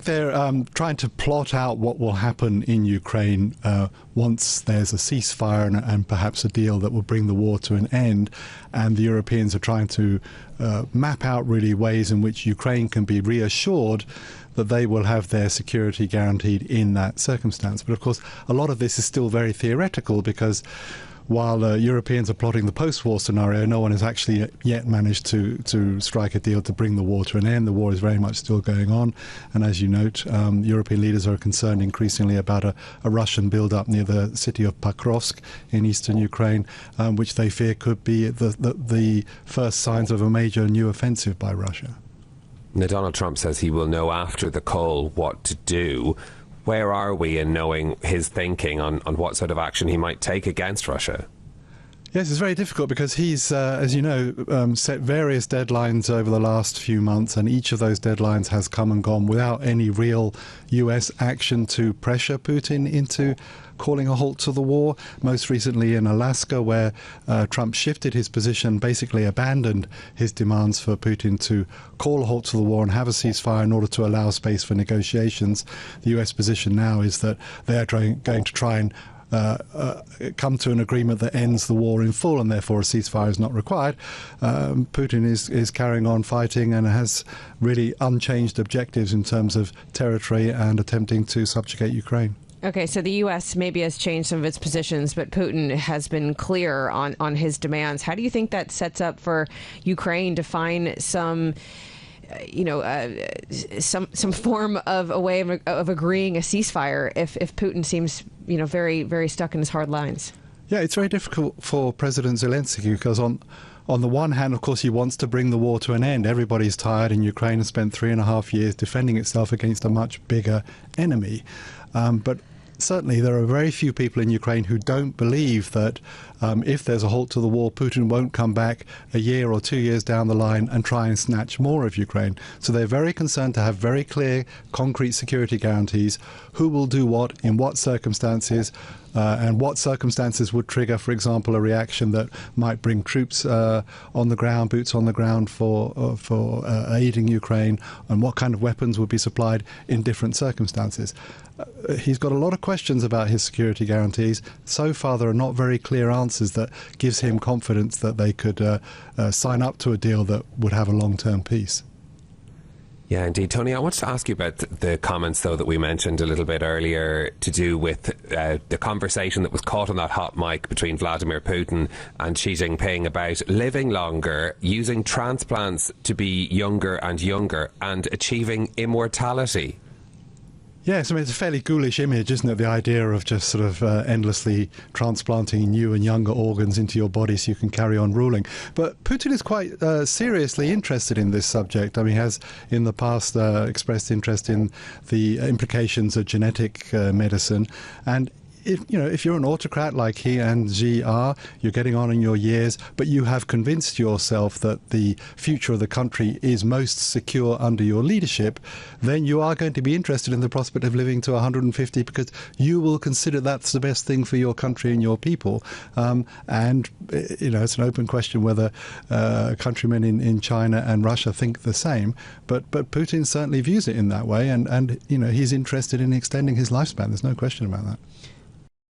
they're trying to plot out what will happen in Ukraine once there's a ceasefire and perhaps a deal that will bring the war to an end. And the Europeans are trying to map out really ways in which Ukraine can be reassured that they will have their security guaranteed in that circumstance. But of course, a lot of this is still very theoretical, because while Europeans are plotting the post-war scenario, no one has actually yet managed to strike a deal to bring the war to an end. The war is very much still going on. And as you note, European leaders are concerned increasingly about a Russian build-up near the city of Pokrovsk in eastern Ukraine, which they fear could be the first signs of a major new offensive by Russia. Now, Donald Trump says he will know after the call what to do. Where are we in knowing his thinking on what sort of action he might take against Russia? Yes, it's very difficult because he's, as you know, set various deadlines over the last few months, and each of those deadlines has come and gone without any real US action to pressure Putin into calling a halt to the war. Most recently in Alaska, where Trump shifted his position, basically abandoned his demands for Putin to call a halt to the war and have a ceasefire in order to allow space for negotiations. The US position now is that they are going to try and come to an agreement that ends the war in full, and therefore a ceasefire is not required. Putin is carrying on fighting and has really unchanged objectives in terms of territory and attempting to subjugate Ukraine. Okay, so the U.S. maybe has changed some of its positions, but Putin has been clear on his demands. How do you think that sets up for Ukraine to find some form of a way of agreeing a ceasefire if Putin seems, very, very stuck in his hard lines? Yeah, it's very difficult for President Zelensky because on the one hand, of course, he wants to bring the war to an end. Everybody's tired, and Ukraine has spent 3.5 years defending itself against a much bigger enemy. But certainly there are very few people in Ukraine who don't believe that if there's a halt to the war, Putin won't come back a year or 2 years down the line and try and snatch more of Ukraine. So they're very concerned to have very clear, concrete security guarantees, who will do what, in what circumstances, and what circumstances would trigger, for example, a reaction that might bring troops on the ground, boots on the ground for aiding Ukraine, and what kind of weapons would be supplied in different circumstances. He's got a lot of questions about his security guarantees. So far, there are not very clear answers that gives him confidence that they could sign up to a deal that would have a long-term peace. Yeah, indeed. Tony, I wanted to ask you about the comments, though, that we mentioned a little bit earlier to do with the conversation that was caught on that hot mic between Vladimir Putin and Xi Jinping about living longer, using transplants to be younger and achieving immortality. Yes, I mean, it's a fairly ghoulish image, isn't it? The idea of just sort of endlessly transplanting new and younger organs into your body so you can carry on ruling. But Putin is quite seriously interested in this subject. I mean, he has in the past expressed interest in the implications of genetic medicine. And if you're an autocrat like he and Xi are, you're getting on in your years, but you have convinced yourself that the future of the country is most secure under your leadership, then you are going to be interested in the prospect of living to 150 because you will consider that's the best thing for your country and your people. And it's an open question whether countrymen in China and Russia think the same. But Putin certainly views it in that way, and he's interested in extending his lifespan. There's no question about that.